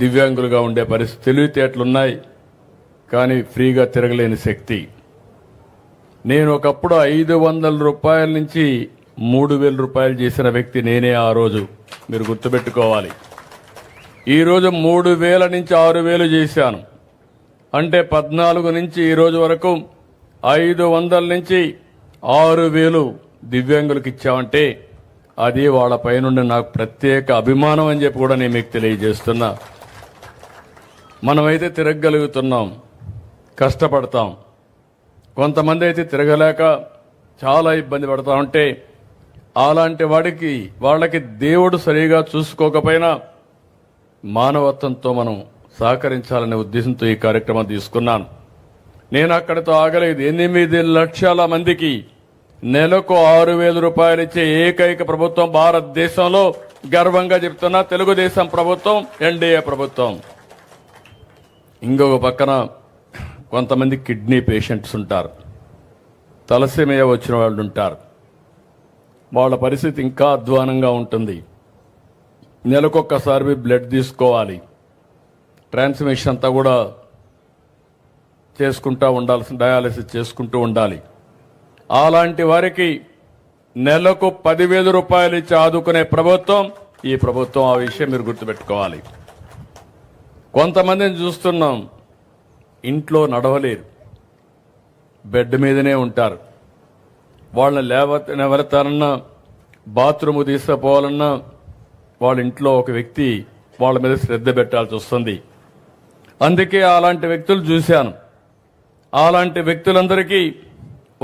దివ్యాంగులుగా ఉండే పరిస్థితి, తెలివితేటలున్నాయి కానీ ఫ్రీగా తిరగలేని శక్తి. నేను ఒకప్పుడు 500 రూపాయల నుంచి 3000 రూపాయలు చేసిన వ్యక్తి నేనే ఆ రోజు. మీరు గుర్తుపెట్టుకోవాలి. ఈరోజు 3000 నుంచి 6000 చేశాను. అంటే 14 నుంచి ఈ రోజు వరకు 500 నుంచి 6000 దివ్యాంగులకు ఇచ్చామంటే అది వాళ్ళ పైనుండి నాకు ప్రత్యేక అభిమానం అని చెప్పి కూడా నేను మీకు తెలియజేస్తున్నా. మనమైతే తిరగగలుగుతున్నాం, కష్టపడతాం. కొంతమంది అయితే తిరగలేక చాలా ఇబ్బంది పడతా ఉంటే అలాంటి వాళ్ళకి దేవుడు సరిగా చూసుకోకపోయినా మానవత్వంతో మనం సహకరించాలనే ఉద్దేశంతో ఈ కార్యక్రమం తీసుకున్నాను. నేను అక్కడితో ఆగలేదు. 8 లక్షల మందికి నెలకు 6000 రూపాయలు ఇచ్చే ఏకైక ప్రభుత్వం భారతదేశంలో గర్వంగా చెప్తున్నా తెలుగుదేశం ప్రభుత్వం, ఎన్డీఏ ప్రభుత్వం. ఇంకొక పక్కన కొంతమంది కిడ్నీ పేషెంట్స్ ఉంటారు, తలసేమియా వచ్చిన వాళ్ళు ఉంటారు. వాళ్ళ పరిస్థితి ఇంకా అధ్వానంగా ఉంటుంది. నెలకొక్కసారి బ్లడ్ తీసుకోవాలి, ట్రాన్స్మిషన్ అంతా కూడా చేసుకుంటూ ఉండాల్సిన, డయాలసిస్ చేసుకుంటూ ఉండాలి. అలాంటి వారికి నెలకు 10,000 రూపాయలు ఇచ్చి ఆదుకునే ప్రభుత్వం ఈ ప్రభుత్వం. ఆ విషయం మీరు గుర్తుపెట్టుకోవాలి. కొంతమందిని చూస్తున్నాం, ఇంట్లో నడవలేరు, బెడ్ మీదనే ఉంటారు. వాళ్ళని లేవతారన్నా, బాత్రూమ్ తీసుకుపోవాలన్నా వాళ్ళ ఇంట్లో ఒక వ్యక్తి వాళ్ళ మీద శ్రద్ధ పెట్టాల్సి వస్తుంది. అందుకే అలాంటి వ్యక్తులు చూశాను. అలాంటి వ్యక్తులందరికీ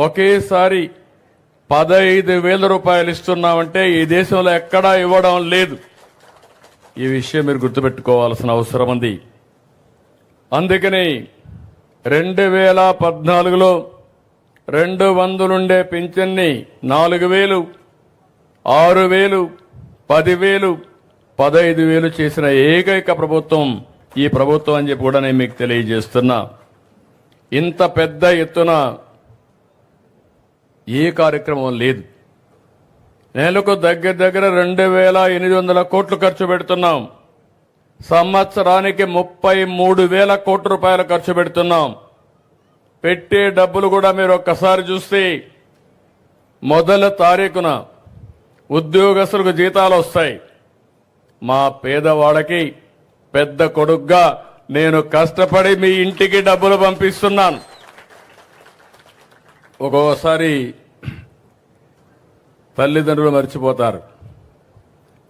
ఒకేసారి 15,000 రూపాయలు ఇస్తున్నామంటే ఈ దేశంలో ఎక్కడా ఇవ్వడం లేదు. ఈ విషయం మీరు గుర్తుపెట్టుకోవాల్సిన అవసరం ఉంది. అందుకని 2014లో 200 ఉండే పింఛన్ని 4,000, 6,000, 10,000, 15,000 చేసిన ఏకైక ప్రభుత్వం ఈ ప్రభుత్వం అని చెప్పి కూడా నేను మీకు తెలియజేస్తున్నా. ఇంత పెద్ద ఎత్తున ఏ కార్యక్రమం లేదు. నెలకు దగ్గర 2,800 కోట్లు ఖర్చు పెడుతున్నాం. సంవత్సరానికి 33,000 కోట్ల రూపాయలు ఖర్చు పెడుతున్నాం. పెట్టే డబ్బులు కూడా మీరు ఒక్కసారి చూస్తే మొదటి తారీఖున ఉద్యోగస్తులకు జీతాలు వస్తాయి. మా పేదవాళ్ళకి పెద్ద కొడుగ్గా నేను కష్టపడి మీ ఇంటికి డబ్బులు పంపిస్తున్నాను. ఒక్కోసారి తల్లిదండ్రులు మర్చిపోతారు,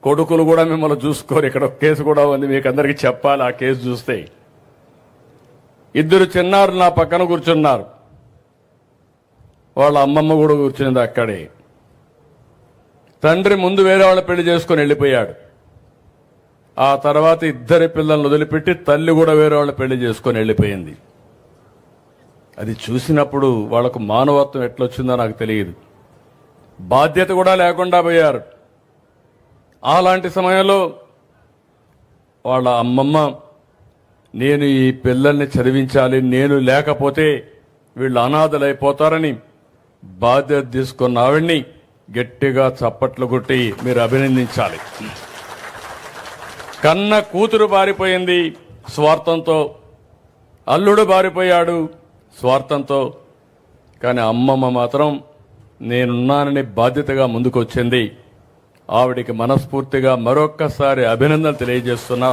కొడుకులు కూడా మిమ్మల్ని చూసుకోరు. ఇక్కడ ఒక కేసు కూడా ఉంది, మీకు అందరికీ చెప్పాలి. ఆ కేసు చూస్తే 2 చిన్నారులు నా పక్కన కూర్చున్నారు. వాళ్ళ అమ్మమ్మ కూడా కూర్చున్నది అక్కడే. తండ్రి ముందు వేరే వాళ్ళ పెళ్లి చేసుకుని వెళ్ళిపోయాడు. ఆ తర్వాత 2 పిల్లలను వదిలిపెట్టి తల్లి కూడా వేరే వాళ్ళ పెళ్లి చేసుకుని వెళ్ళిపోయింది. అది చూసినప్పుడు వాళ్లకు మానవత్వం ఎట్లొచ్చిందో నాకు తెలియదు. బాధ్యత కూడా లేకుండా పోయారు. అలాంటి సమయంలో వాళ్ళ అమ్మమ్మ, నేను ఈ పిల్లల్ని చదివించాలి, నేను లేకపోతే వీళ్ళు అనాథలైపోతారని బాధ్యత తీసుకున్న ఆవిడ్ని గట్టిగా చప్పట్లు కొట్టి మీరు అభినందించాలి. కన్న కూతురు బారిపోయింది స్వార్థంతో, అల్లుడు బారిపోయాడు స్వార్థంతో, కానీ అమ్మమ్మ మాత్రం నేనున్నానని బాధ్యతగా ముందుకొచ్చింది. ఆవిడికి మనస్ఫూర్తిగా మరొక్కసారి అభినందన తెలియజేస్తున్నా.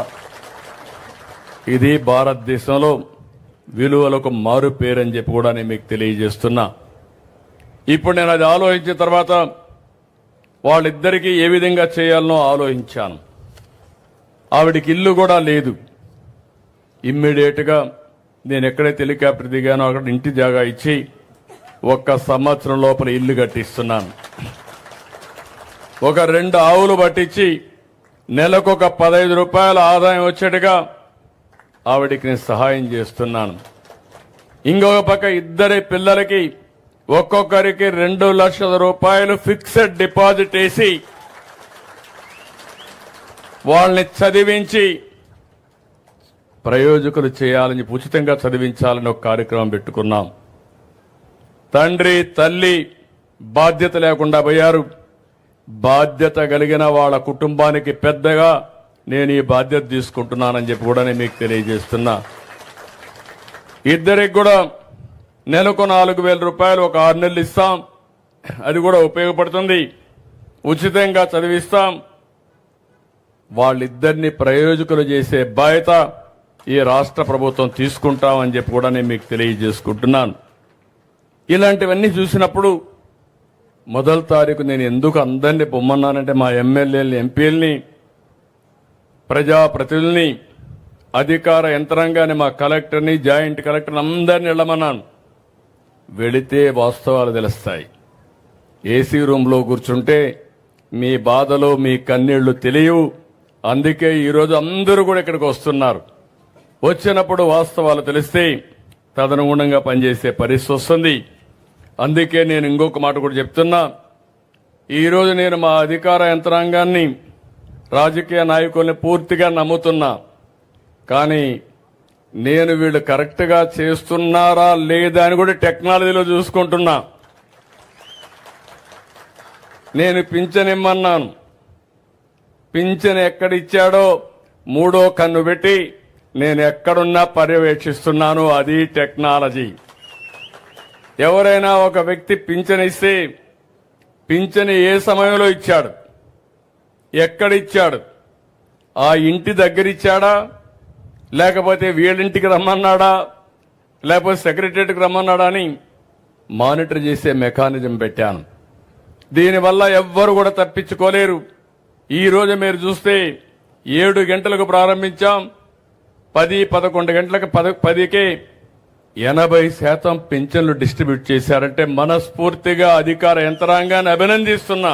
ఇది భారతదేశంలో విలువలకు మారు పేరని చెప్పి కూడా నేను మీకు తెలియజేస్తున్నా. ఇప్పుడు నేను అది ఆలోచించిన తర్వాత వాళ్ళిద్దరికీ ఏ విధంగా చేయాలనో ఆలోచించాను. ఆవిడికి ఇల్లు కూడా లేదు. ఇమ్మీడియట్గా నేను ఎక్కడైతే హెలికాప్టర్ దిగానో అక్కడ ఇంటి జాగా ఇచ్చి 1 సంవత్సరం లోపల ఇల్లు కట్టిస్తున్నాను. ఒక 2 ఆవులు పట్టించి నెలకొక 15 రూపాయల ఆదాయం వచ్చేట్టుగా ఆవిడికి నేను సహాయం చేస్తున్నాను. ఇంకొక పక్క 2 పిల్లలకి ఒక్కొక్కరికి 2 లక్షల రూపాయలు ఫిక్స్డ్ డిపాజిట్ వేసి వాళ్ళని చదివించి ప్రయోజకులు చేయాలని, ఉచితంగా చదివించాలని ఒక కార్యక్రమం పెట్టుకున్నాం. తండ్రి తల్లి బాధ్యత లేకుండా పోయారు. బాధ్యత కలిగిన వాళ్ళ కుటుంబానికి పెద్దగా నేను ఈ బాధ్యత తీసుకుంటున్నానని చెప్పి కూడా నేను మీకు తెలియజేస్తున్నా. ఇద్దరికి కూడా నెలకు 4,000 రూపాయలు ఒక 6 నెలలు ఇస్తాం. అది కూడా ఉపయోగపడుతుంది. ఉచితంగా చదివిస్తాం. వాళ్ళిద్దరిని ప్రయోజకులు చేసే బాధ్యత ఈ రాష్ట్ర ప్రభుత్వం తీసుకుంటామని చెప్పి కూడా నేను మీకు తెలియజేసుకుంటున్నాను. ఇలాంటివన్నీ చూసినప్పుడు మొదటి తారీఖు నేను ఎందుకు అందరినీ పొమ్మన్నానంటే మా ఎమ్మెల్యేలని, ఎంపీలని, ప్రజాప్రతినిధుల్ని, అధికార యంత్రాంగాన్ని, మా కలెక్టర్ని, జాయింట్ కలెక్టర్ని అందరిని వెళ్ళమన్నాను. వెళితే వాస్తవాలు తెలుస్తాయి. ఏసీ రూమ్లో కూర్చుంటే మీ బాధలు, మీ కన్నీళ్లు తెలియవు. అందుకే ఈరోజు అందరూ కూడా ఇక్కడికి వస్తున్నారు. వచ్చినప్పుడు వాస్తవాలు తెలిస్తే తదనుగుణంగా పనిచేసే పరిస్థితి వస్తుంది. అందుకే నేను ఇంకొక మాట కూడా చెప్తున్నా. ఈరోజు నేను మా అధికార యంత్రాంగాన్ని, రాజకీయ నాయకుల్ని పూర్తిగా నమ్ముతున్నా. కానీ నేను వీళ్ళు కరెక్ట్గా చేస్తున్నారా లేదా అని కూడా టెక్నాలజీలో చూసుకుంటున్నా. నేను పింఛన్ ఇమ్మన్నాను. పింఛన్ ఎక్కడిచ్చాడో 3వ కన్ను పెట్టి నేను ఎక్కడున్నా పర్యవేక్షిస్తున్నాను. అది టెక్నాలజీ. ఎవరైనా ఒక వ్యక్తి పింఛన్ ఇస్తే పింఛన్ ఏ సమయంలో ఇచ్చాడు, ఎక్కడిచ్చాడు, ఆ ఇంటి దగ్గర ఇచ్చాడా, లేకపోతే వీళ్ళింటికి రమ్మన్నాడా, లేకపోతే సెక్రటరీకి రమ్మన్నాడా అని మానిటర్ చేసే మెకానిజం పెట్టాను. దీనివల్ల ఎవ్వరు కూడా తప్పించుకోలేరు. ఈ రోజు మీరు చూస్తే 7 గంటలకు ప్రారంభించాం. 10-11 గంటలకు 10కే 80% పింఛన్లు డిస్ట్రిబ్యూట్ చేశారంటే మనస్ఫూర్తిగా అధికార యంత్రాంగాన్ని అభినందిస్తున్నా.